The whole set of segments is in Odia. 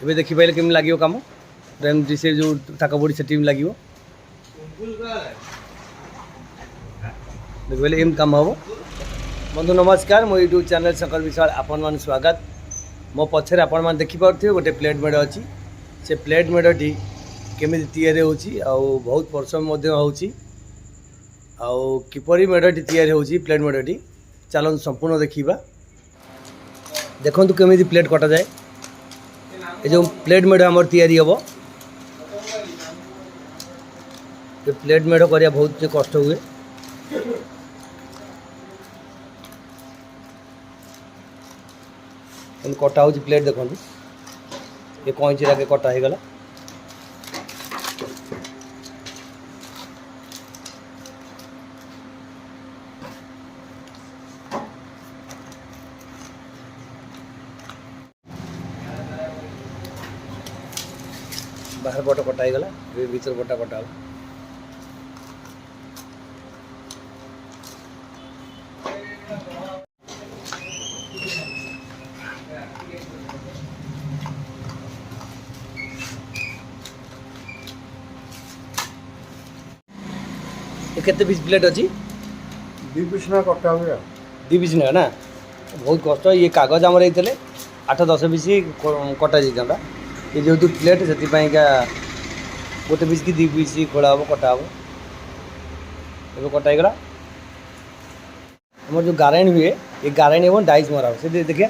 ଏବେ ଦେଖିପାରିଲେ କେମିତି ଲାଗିବ କାମ ଏମିତି ସେ ଯେଉଁ ଥାକ ପଡ଼ି ସେଠି ଲାଗିବ ଦେଖିପାରିଲେ ଏମିତି କାମ ହେବ। ବନ୍ଧୁ ନମସ୍କାର, ମୋ ୟୁଟ୍ୟୁବ୍ ଚ୍ୟାନେଲ୍ ଶଙ୍କର ବିଶ୍ୱାଳ ଆପଣମାନଙ୍କୁ ସ୍ୱାଗତ। ମୋ ପଛରେ ଆପଣମାନେ ଦେଖିପାରୁଥିବେ ଗୋଟେ ପ୍ଲେଟ୍ ମେଢ଼ ଅଛି। ସେ ପ୍ଲେଟ୍ ମେଢ଼ଟି କେମିତି ତିଆରି ହେଉଛି ଆଉ ବହୁତ ପରିଶ୍ରମ ମଧ୍ୟ ହେଉଛି। ଆଉ କିପରି ମେଢ଼ଟି ତିଆରି ହେଉଛି ପ୍ଲେଟ୍ ମେଢ଼ଟି ଚାଲନ୍ତୁ ସମ୍ପୂର୍ଣ୍ଣ ଦେଖିବା। ଦେଖନ୍ତୁ କେମିତି ପ୍ଲେଟ୍ କଟାଯାଏ। ଏ ଯେଉଁ ପ୍ଲେଟ୍ ମେଢ଼ ଆମର ତିଆରି ହେବ, ଏ ପ୍ଲେଟ୍ ମେଢ଼ କରିବା ବହୁତ କଷ୍ଟ ହୁଏ। ଏମିତି କଟା ହେଉଛି ପ୍ଲେଟ୍, ଦେଖନ୍ତୁ ଏ କଇଁଚିରେ ଆଗେ କଟା ହେଇଗଲା। ବାହାର ପଟ କଟା ହେଇଗଲା, ଏବେ ଭିତର ପଟା କଟା ହେବ। କେତେ ପିସ୍ ପ୍ଲେଟ୍ ଅଛି? 2 ପିସ୍ ନା କଟା ହୁଏ। 2 ପିସ୍ ନେବା ନା, ବହୁତ କଷ୍ଟ। ଇଏ କାଗଜ ଆମର ହେଇଥିଲେ 8-10 ପିସ୍ କଟା ଯାଇଥାନ୍ତା। ଏ ଯେହେତୁ ପ୍ଲେଟ୍ ସେଥିପାଇଁକା ଗୋଟେ ପିସ୍ କି 2 ପିସ୍ ଖୋଳା ହେବ, କଟା ହେବ। ଏବେ କଟା ହେଇଗଲା। ଆମର ଯେଉଁ ଗାରେଣ୍ଟ ହୁଏ, ଏ ଗାରେଣ୍ଟ ଏବଂ ଡାଇସ୍ ମରା ହେବ। ସେଠି ଦେଖିବା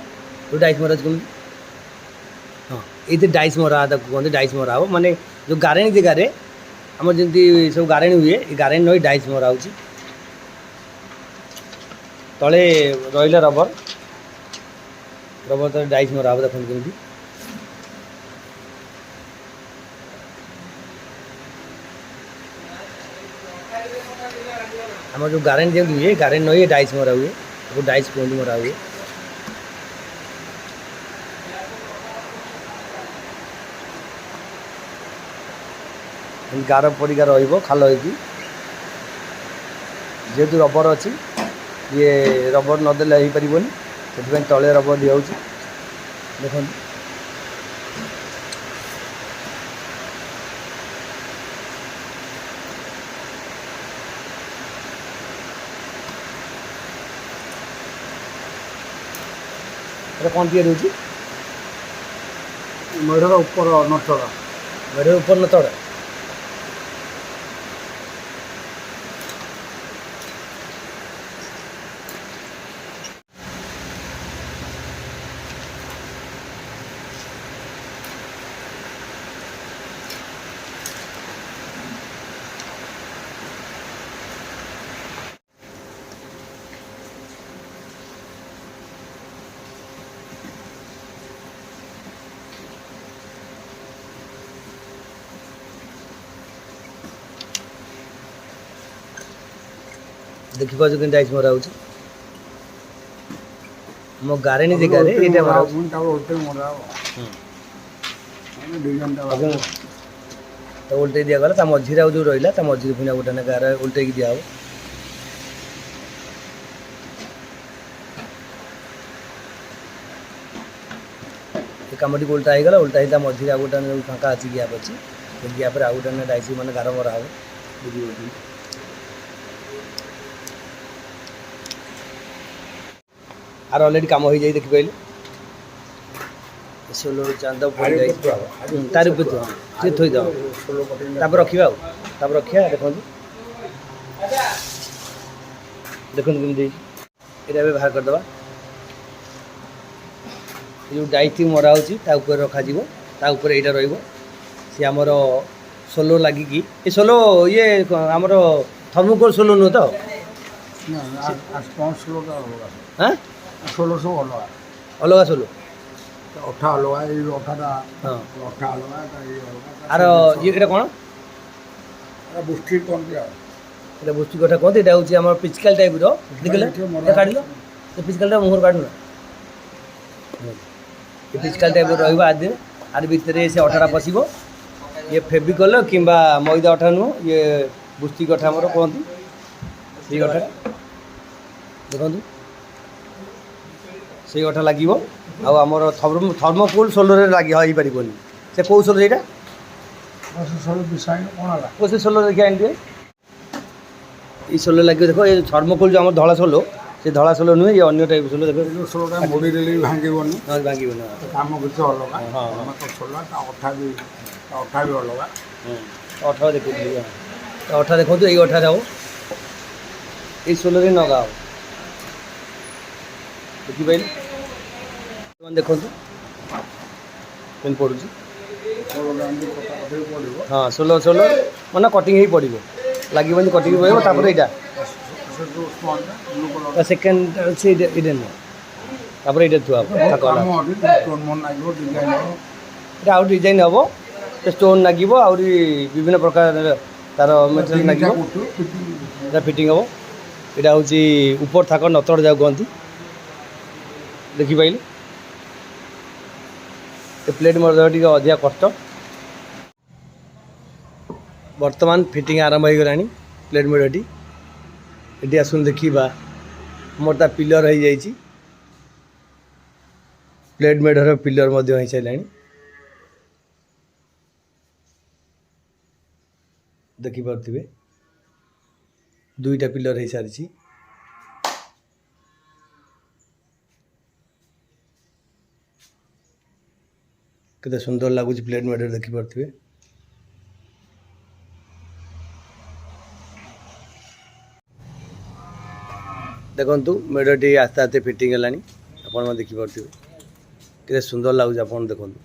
ଯେଉଁ ଡାଇସ୍ ମରା ଅଛି କେମିତି, ହଁ ଏଇଥିରେ ଡାଇସ୍ ମରା ତାକୁ କୁହନ୍ତି। ଡାଇସ୍ ମରା ହେବ ମାନେ ଯେଉଁ ଗାରେଣ୍ଟ ଜାଗାରେ ଆମର ଯେମିତି ସବୁ ଗାରେଣ୍ଟ ହୁଏ, ଏ ଗାରେଣ୍ଟ ନହେଇ ଡାଇସ୍ ମରା ହେଉଛି। ତଳେ ରହିଲା ରବର ତଳେ ଡାଇସ୍ ମରା ହେବ। ଦେଖନ୍ତୁ କେମିତି ଆମର ଯେଉଁ ଗାରେଣ୍ଟ ଯେମିତି ହୁଏ, ଗାରେଣ୍ଟ ନହେଇ ଡାଇସ୍ ମରା ହୁଏ, ତାକୁ ଡାଇସ୍ କୁହନ୍ତି, ମରା ହୁଏ। ଗାର ପରିକା ରହିବ ଖାଲ ହେଇକି, ଯେହେତୁ ରବର ଅଛି, ଇଏ ରବର ନଦେଲେ ହେଇପାରିବନି, ସେଥିପାଇଁ ତଳେ ରବର ଦିଆହେଉଛି। ଦେଖନ୍ତୁ এটা କ'ଣ ତିଆରି ହେଉଛି? ମେଢ଼ର ଉପର ନଟଟା। ମେଢ଼ର ଉପର ନଟଟା। ଦେଖିପାରୁଛୁ କେମିତି ଡାଇସ୍ ମରା ହେଉଛି। ମୋ ଗାରେଣ୍ଟି ଜାଗାରେ ଏଇଟା ମରା ହେଉଛି। ତ ଓଲଟେଇ ଦିଆଗଲା, ତା ମଝିରେ ଆଉ ଯେଉଁ ରହିଲା ତା ମଝିରେ ପୁଣି ଗୋଟେ ଗାର ଓଲଟେଇକି ଦିଆହେବ। ଏ କାମଟି ଓଲଟା ହେଇଗଲା। ଓଲଟା ହେଇ ତା ମଝିରେ ଆଉ ଗୋଟେ ଯେଉଁ ଫାଙ୍କା ଅଛି, ଗ୍ୟାପ୍ ଅଛି, ସେ ଗ୍ୟାପ୍ରେ ଆଉ ଗୋଟେ ଡାଇସ୍ ମାନେ ଗାର ମରା ହେବ। ଆର ଅଲରେଡ଼ି କାମ ହେଇଯାଇ ଦେଖିପାରିଲେ। ଷୋଲୋ ଚାନ୍ଦ ପଡ଼ିଯାଇଛି ତାର ଭିତରେ, ହଁ ସେ ଥୋଇଦେବ। ତାପରେ ରଖିବା ଆଉ, ତାପରେ ରଖିବା। ଦେଖନ୍ତୁ ଦେଖନ୍ତୁ କେମିତି ହେଇଛି। ଏଇଟା ଏବେ ବାହାର କରିଦେବା। ଏ ଯେଉଁ ଡାଇସ୍ଟି ମରା ହେଉଛି ତା ଉପରେ ରଖାଯିବ, ତା ଉପରେ ଏଇଟା ରହିବ। ସିଏ ଆମର ସୋଲୋ ଲାଗିକି, ଏ ସୋଲୋ ଇଏ ଆମର ଥର୍ମୋକୋଲ୍ ସୋଲୋ ନୁହେଁ ତ? ହାଁ, ଷୋଲୋ ସବୁ ଅଲଗା ଅଲଗା ସୋଲୋ, ଅଠା ଅଲଗା, ଏଇ ଅଠାଟା ହଁ ଅଠା ଅଲଗା, ଆର ଇଏଟା କ'ଣ ବୁଷ୍ଟି କହନ୍ତି ଆଉ। এটা বস্তু কথা কত, এটা হচ্ছে আমার পিচকাল টাইপর। দেখলে কাটিল ସେ ପିଚକାଲଟା ମୁହଁରୁ କାଢ଼ୁନା, ଏ ପିଚକାଲ ଟାଇପ୍ର ରହିବ ଆଦିନ। ଆର ଭିତରେ ସେ ଅଠାଟା ପଶିବ। ଇଏ ଫେବିକଲ୍ କିମ୍ବା ମଇଦା ଅଠା ନୁହଁ, ଇଏ ବୁଷ୍ଟିକ୍ ଅଠା ଆମର କୁହନ୍ତି। ସେଇ ଅଠା ଦେଖନ୍ତୁ, ସେଇ ଅଠା ଲାଗିବ। ଆଉ ଆମର ଥର୍ମୋକୁଲ୍ ସୋଲରେ ହେଇପାରିବନି। ସେ କେଉଁ ସୋଲ ସେଇଟା? ସବୁ ବିଷାଇନ କ'ଣ ହେଲା? କେଉଁ ସେ ସୋଲ ଦେଖି ଆଣିଥିବେ। ଏଇ ସୋଲ ଲାଗିବ ଦେଖ, ଏ ଥର୍ମୋକୁଲ୍ ଯେଉଁ ଆମର ଧଳା ସୋଲ, ସେ ଧଳା ସୋଲ ନୁହେଁ, ଏ ଅନ୍ୟ ଟାଇପ୍ ସୋଲ ଦେଖ। ଏ ଯେଉଁ ସୋଲଟା ମୋଡ଼ିଦେଲେ ବି ଭାଙ୍ଗିବନି, ନହେଲେ ଭାଙ୍ଗିବନି। କାମ କିଛି ଅଲଗା। ହଁ। ତମେ ତ ସୋଲ ତା ଅଠା ବି ଅଲଗା। ଅଠା ଦେଖୁଥିଲି, ଅଠା ଦେଖନ୍ତୁ, ଏଇ ଅଠାରେ ହବ, ଏଇ ସୋଲରେ ନଗା ହବ। ଦେଖିପାରିଲେ ଦେଖନ୍ତୁ କେମିତି ପଡ଼ୁଛି। ସୋଲଟା ଏମିତି କଟାକଟି ପଡ଼ିବ। ହଁ, ସୋଲ ମାନେ କଟିଂ ହେଇ ପଡ଼ିବ, ଲାଗିବନି, କଟିଂ ପଡ଼ିବ। ତାପରେ ଏଇଟା ସେ ଯେଉଁ ଷ୍ଟୋନ୍ଟା ବ୍ଲୁ କଲର୍ ସେକେଣ୍ଡ ଅଛି, ଏଇଟା ନୁହଁ। ତାପରେ ଏଇଟା ଥୁଆ ହବ, କାମ ଅଛି, ଷ୍ଟୋନ୍ ମନ୍ ଲାଗିବ, ଡିଜାଇନ୍ ହେବ। ଏଇଟା ଆଉ ଡିଜାଇନ୍ ହେବ, ସେ ଷ୍ଟୋନ୍ ଲାଗିବ, ଆହୁରି ବିଭିନ୍ନ ପ୍ରକାର ତାର ମେଟେରିଆଲ୍ ଲାଗିବ, ଏଇଟା ଫିଟିଂ ହେବ। ଏଇଟା ହେଉଛି ଉପର ଥାକ ନତଡ଼ ଯାକୁ କହନ୍ତି। ଦେଖିପାରିଲେ ଏ ପ୍ଲେଟ୍ ମଧ୍ୟ ଟିକେ ଅଧିକା କଷ୍ଟ। ବର୍ତ୍ତମାନ ଫିଟିଂ ଆରମ୍ଭ ହୋଇଗଲାଣି ପ୍ଲେଟ୍ ମେଢ଼ଟି। ଏଠି ଆସନ୍ତୁ ଦେଖିବା, ମୋର ତା ପିଲର ହେଇଯାଇଛି, ପ୍ଲେଟ୍ ମେଢ଼ର ପିଲର ମଧ୍ୟ ହେଇସାରିଲାଣି। ଦେଖିପାରୁଥିବେ, ଦୁଇଟା ପିଲର ହେଇସାରିଛି। କେତେ ସୁନ୍ଦର ଲାଗୁଛି ପ୍ଲେଟ୍ ମେଢ଼, ଦେଖିପାରୁଥିବେ। ଦେଖନ୍ତୁ ମେଢ଼ଟି ଆସ୍ତେ ଆସ୍ତେ ଫିଟିଂ ହେଲାଣି, ଆପଣମାନେ ଦେଖିପାରୁଥିବେ କେତେ ସୁନ୍ଦର ଲାଗୁଛି। ଆପଣ ଦେଖନ୍ତୁ,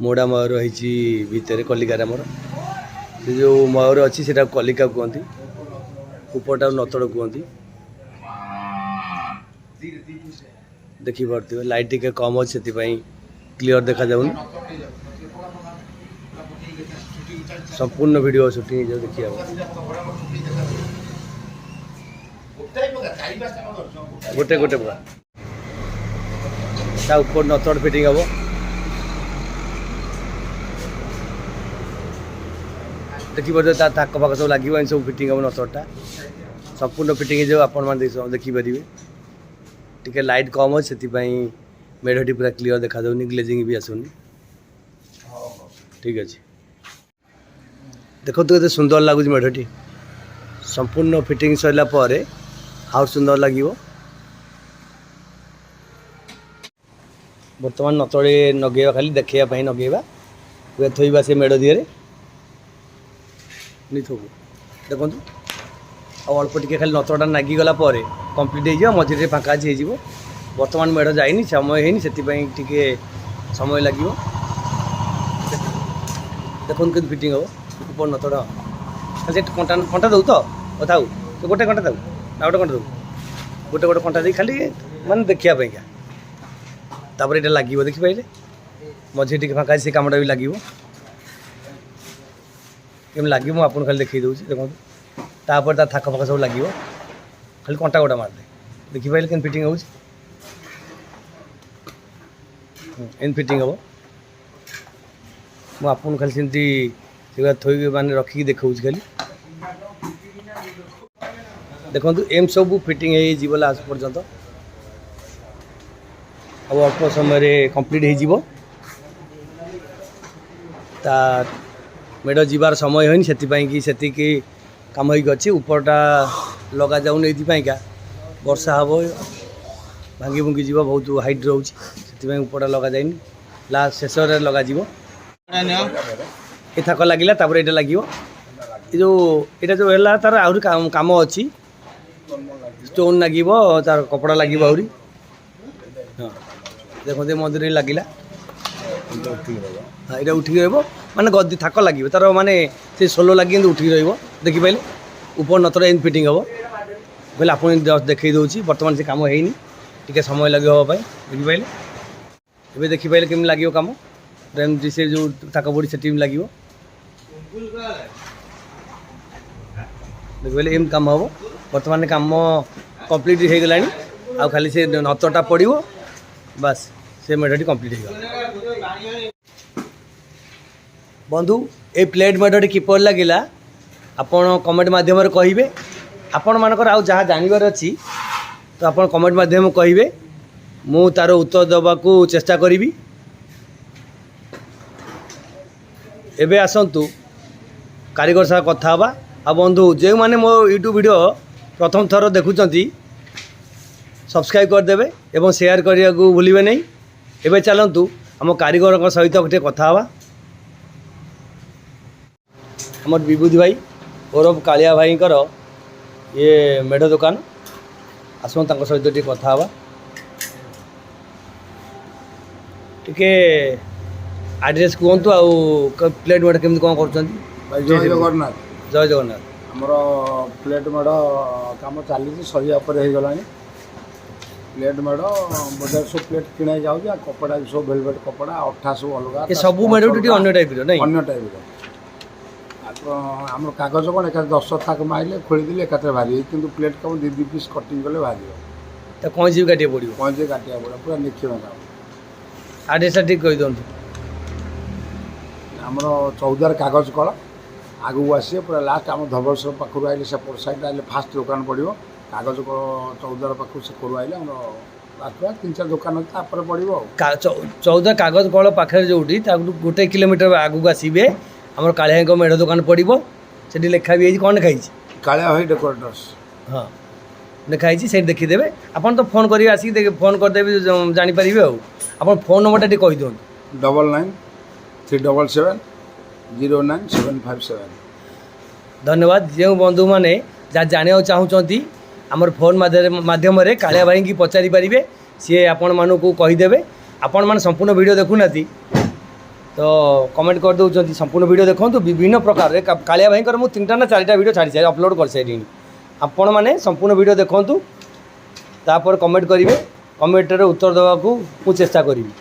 ମୋଡ଼ା ମୟୂର ହେଇଛି ଭିତରେ, କଲିକାରେ ଆମର ସେ ଯେଉଁ ମୟୂର ଅଛି ସେଟାକୁ କଲିକା କୁହନ୍ତି, ଉପରଟାକୁ ନତଡ଼ କୁହନ୍ତି। ଦେଖିପାରୁଥିବେ ଲାଇଟ୍ ଟିକେ କମ୍ ଅଛି, ସେଥିପାଇଁ କ୍ଲିଅର ଦେଖାଯାଉନି। ସମ୍ପୂର୍ଣ୍ଣ ଭିଡ଼ିଓ ସୁଟିଂ ହେଇଯାଉ, ଦେଖିବାକୁ ଗୋଟେ ପୁରା ତା ଉପର ନତଡ଼ ଫିଟିଂ ହେବ। ଦେଖିପାରୁଥିବେ ତା ଥାକ ଫାକ ସବୁ ଲାଗିବ, ଏମିତି ସବୁ ଫିଟିଂ ହେବ। ନତଡ଼ଟା ସମ୍ପୂର୍ଣ୍ଣ ଫିଟିଂ ହେଇଯାଉ, ଆପଣମାନେ ଦେଖିପାରିବେ। ଟିକେ ଲାଇଟ୍ କମ୍ ଅଛି, ସେଥିପାଇଁ ମେଢ଼ଟି ପୁରା କ୍ଲିଅର ଦେଖାଯାଉନି, ଗ୍ଲେଜିଂ ବି ଆସୁନି। ଠିକ୍ ଅଛି, ଦେଖନ୍ତୁ କେତେ ସୁନ୍ଦର ଲାଗୁଛି ମେଢ଼ଟି। ସମ୍ପୂର୍ଣ୍ଣ ଫିଟିଂ ସରିଲା ପରେ ଆଉ ସୁନ୍ଦର ଲାଗିବ। ବର୍ତ୍ତମାନ ନତଳି ନଗେଇବା, ଖାଲି ଦେଖେଇବା ପାଇଁ ନଗେଇବା, ପୁରା ଥୋଇବା ସେ ମେଢ଼ ଦିହରେ ଥୋବୁ। ଦେଖନ୍ତୁ, ଆଉ ଅଳ୍ପ ଟିକେ ଖାଲି ନତଟା ନାଗିଗଲା ପରେ କମ୍ପ୍ଲିଟ୍ ହେଇଯିବ, ମଝିରେ ଫାଙ୍କା ଅଛି ହେଇଯିବ। ବର୍ତ୍ତମାନ ମେଢ଼ ଯାଇନି, ସମୟ ହେଇନି, ସେଥିପାଇଁ ଟିକେ ସମୟ ଲାଗିବ। ଦେଖନ୍ତୁ କେମିତି ଫିଟିଂ ହେବ ଉପର ନତଟା। ସେ କଣ୍ଟା ଦେଉ ତ ଥାଉ, ସେ ଗୋଟେ କଣ୍ଟା ଦେଉ ନା ଗୋଟେ କଣ୍ଟା ଦେଉ, ଗୋଟେ କଣ୍ଟା ଦେଇ ଖାଲି ମାନେ ଦେଖିବା ପାଇଁକା। ତାପରେ ଏଇଟା ଲାଗିବ, ଦେଖିପାରିଲେ ମଝିରେ ଟିକେ ଫାଙ୍କା ଅଛି, ସେ କାମଟା ବି ଲାଗିବ। କେମିତି ଲାଗିବ ମୁଁ ଆପଣଙ୍କୁ ଖାଲି ଦେଖାଇ ଦେଉଛି। ଦେଖନ୍ତୁ, ତାପରେ ତା ଥାକ ଫାକ ସବୁ ଲାଗିବ, ଖାଲି କଣ୍ଟା ଗୋଟା ମାରିଲେ। ଦେଖିପାରିଲେ କେମିତି ଫିଟିଂ ହେଉଛି, ଏମିତି ଫିଟିଂ ହେବ। ମୁଁ ଆପଣଙ୍କୁ ଖାଲି ସେମିତି ସେଗୁଡ଼ା ଥୋଇକି ମାନେ ରଖିକି ଦେଖାଉଛି ଖାଲି। ଦେଖନ୍ତୁ ଏମିତି ସବୁ ଫିଟିଂ ହେଇଯିବ ଲାଷ୍ଟ ପର୍ଯ୍ୟନ୍ତ, ଆଉ ଅଳ୍ପ ସମୟରେ କମ୍ପ୍ଲିଟ୍ ହେଇଯିବ। ତା ମେଢ଼ ଯିବାର ସମୟ ହୋଇନି, ସେଥିପାଇଁକି ସେତିକି କାମ ହେଇକି ଅଛି। ଉପରଟା ଲଗାଯାଉନି ଏଇଥିପାଇଁକା, ବର୍ଷା ହେବ, ଭାଙ୍ଗି ଭୁଙ୍ଗି ଯିବ, ବହୁତ ହାଇଟ୍ ରହୁଛି, ସେଥିପାଇଁ ଉପରଟା ଲଗାଯାଇନି। ଲାଷ୍ଟ ଶେଷରେ ଲଗାଯିବ। ଏ ଥାକ ଲାଗିଲା, ତାପରେ ଏଇଟା ଲାଗିବ। ଏଇଟା ଯେଉଁ ହେଲା, ତାର ଆହୁରି କାମ ଅଛି। ଷ୍ଟୋନ୍ ଲାଗିବ, ତାର କପଡ଼ା ଲାଗିବ ଆହୁରି। ହଁ, ଦେଖନ୍ତୁ ଏ ମନ୍ଦିରରେ ଲାଗିଲା, ଏଇଟା ଉଠିକି ରହିବ, ମାନେ ଗଦି ଥାକ ଲାଗିବ, ତାର ମାନେ ସେ ସୋଲ ଲାଗି ଏମିତି ଉଠିକି ରହିବ। ଦେଖିପାରିଲେ ଉପର ନତର ଏମିତି ଫିଟିଂ ହେବ। କହିଲେ ଆପଣ ଜଷ୍ଟ ଦେଖାଇ ଦେଉଛି, ବର୍ତ୍ତମାନ ସେ କାମ ହେଇନି, ଟିକେ ସମୟ ଲାଗିବ ହେବା ପାଇଁ। ଦେଖିପାରିଲେ, ଏବେ ଦେଖିପାରିଲେ କେମିତି ଲାଗିବ କାମ, ଏମିତି ସେ ଯେଉଁ ଥାକ ପଡ଼ି ସେଠି ଲାଗିବ। ଦେଖିପାରିଲେ ଏମିତି କାମ ହେବ। ବର୍ତ୍ତମାନ କାମ କମ୍ପ୍ଲିଟ୍ ହେଇଗଲାଣି, ଆଉ ଖାଲି ସେ ନତଟା ପଡ଼ିବ, ବାସ୍ ସେ ମେଢ଼ଟି କମ୍ପ୍ଲିଟ୍ ହେଇଗଲା। ବନ୍ଧୁ, এই ପ୍ଲେଟ୍ ମେଢ଼ଟି କିପରି ଲାଗିଲା ଆପଣ କମେଣ୍ଟ ମାଧ୍ୟମରେ କହିବେ। ଆପଣମାନଙ୍କର ଆଉ ଯାହା ଜାଣିବାର ଅଛି ତ ଆପଣ କମେଣ୍ଟ ମାଧ୍ୟମରେ କହିବେ, ମୁଁ ତା'ର ଉତ୍ତର ଦେବାକୁ ଚେଷ୍ଟା କରିବି। ଏବେ ଆସନ୍ତୁ କାରିଗର ସହ କଥା ହେବା। ଆଉ ବନ୍ଧୁ, ଯେଉଁମାନେ ମୋ ୟୁଟ୍ୟୁବ୍ ଭିଡ଼ିଓ ପ୍ରଥମ ଥର ଦେଖୁଛନ୍ତି ସବସ୍କ୍ରାଇବ୍ କରିଦେବେ ଏବଂ ସେୟାର କରିବାକୁ ଭୁଲିବେ ନାହିଁ। ଏବେ ଚାଲନ୍ତୁ ଆମ କାରିଗରଙ୍କ ସହିତ ଗୋଟିଏ କଥା ହେବା। ଆମର ବିଭୂତି ଭାଇ ଓରଫ କାଳିଆ ଭାଇଙ୍କର ଇଏ ମେଢ଼ ଦୋକାନ। ଆସନ୍ତୁ ତାଙ୍କ ସହିତ ଟିକେ କଥା ହେବା। ଟିକେ ଆଡ୍ରେସ୍ କୁହନ୍ତୁ, ଆଉ ପ୍ଲେଟ୍ ମେଢ଼ କେମିତି କ'ଣ କରୁଛନ୍ତି? ଭାଇ ଜୟ ଜଗନ୍ନାଥ। ଜୟ ଜଗନ୍ନାଥ। ଆମର ପ୍ଲେଟ୍ ମେଢ଼ କାମ ଚାଲିଛି, ସରିବା ଉପରେ ହେଇଗଲାଣି। ପ୍ଲେଟ୍ ମେଢ଼ ବଜାର ସବୁ ପ୍ଲେଟ୍ କିଣା ଯାଉଛି। ଆଉ କପଡ଼ା ବି ସବୁ ଭେଲଭେଟ୍ କପଡ଼ା, ଅଠା ସବୁ ଅଲଗା। ଏ ସବୁ ମେଢ଼ ଟିକେ ଅନ୍ୟ ଟାଇପ୍ର ନାଇଁ? ଅନ୍ୟ ଟାଇପ୍ର। ଆମର କାଗଜ କ'ଣ ଏକାଥରେ 10 ଥାକ ମାରିଲେ ଖୋଳିଦେଲେ ଏକାଥରେ ବାହାରିବ, କିନ୍ତୁ ପ୍ଲେଟ୍ କାମ 2 ପିସ୍ କଟିଂ କଲେ ବାହାରିବ। ତା କଇଁଚି ବି କାଟିବାକୁ ପଡ଼ିବ? କଇଁଚି କାଟିବାକୁ ପଡ଼ିବ, ପୁରା ନିଖିଳ କାମ। ଆଡ୍ରେସ୍ଟା ଟିକେ କହିଦିଅନ୍ତୁ। ଆମର ଚୌଦ୍ୱାର କାଗଜ କଳ ଆଗକୁ ଆସିବେ, ପୁରା ଲାଷ୍ଟ ଆମ ଧବଳେଶ୍ୱର ପାଖରୁ ଆଇଲେ ସେପଟ ସାଇଡ଼୍ ଆଇଲେ ଫାଷ୍ଟ ଦୋକାନ ପଡ଼ିବ। କାଗଜ କଳ ଚୌଦ୍ୱାର ପାଖରୁ ସେପଟୁ ଆଇଲେ ଆମର ଲାଷ୍ଟ 3-4 ଦୋକାନ ଅଛି, ତାପରେ ପଡ଼ିବ ଆଉ। ଚୌଦ୍ୱାର କାଗଜ କଳ ପାଖରେ ଯେଉଁଠି, ତାକୁ 1 କିଲୋମିଟର ଆଗକୁ ଆସିବେ, ଆମର କାଳିଆଙ୍କ ମେଢ଼ ଦୋକାନ ପଡ଼ିବ। ସେଠି ଲେଖା ବି ହେଇଛି, କ'ଣ ଲେଖା ହେଇଛି? କାଳିଆ ଭାଇ ଡେକୋରେଟର୍ସ। ହଁ, ଲେଖା ହେଇଛି, ସେଇଠି ଦେଖିଦେବେ। ଆପଣ ତ ଫୋନ୍ କରିବେ, ଆସିକି ଫୋନ୍ କରିଦେବେ, ଜାଣିପାରିବେ। ଆଉ ଆପଣ ଫୋନ୍ ନମ୍ବରଟା ଟିକେ କହିଦିଅନ୍ତୁ। 99-377-09757। ଧନ୍ୟବାଦ। ଯେଉଁ ବନ୍ଧୁମାନେ ଯାହା ଜାଣିବାକୁ ଚାହୁଁଛନ୍ତି ଆମର ଫୋନ୍ ମାଧ୍ୟମରେ କାଳିଆ ଭାଇଙ୍କି ପଚାରି ପାରିବେ, ସିଏ ଆପଣମାନଙ୍କୁ କହିଦେବେ। ଆପଣମାନେ ସମ୍ପୂର୍ଣ୍ଣ ଭିଡ଼ିଓ ଦେଖୁନାହାନ୍ତି ତ କମେଣ୍ଟ କରିଦେଉଛନ୍ତି, ସମ୍ପୂର୍ଣ୍ଣ ଭିଡ଼ିଓ ଦେଖନ୍ତୁ। ବିଭିନ୍ନ ପ୍ରକାରରେ କାଳିଆ ଭାଇଙ୍କର ମୁଁ 3ଟା ନା 4ଟା ଭିଡ଼ିଓ ଛାଡ଼ିସାରି ଅପଲୋଡ଼ କରିସାରିଲିଣି। ଆପଣମାନେ ସମ୍ପୂର୍ଣ୍ଣ ଭିଡ଼ିଓ ଦେଖନ୍ତୁ, ତାପରେ କମେଣ୍ଟ କରିବେ। କମେଣ୍ଟରେ ଉତ୍ତର ଦେବାକୁ ମୁଁ ଚେଷ୍ଟା କରିବି।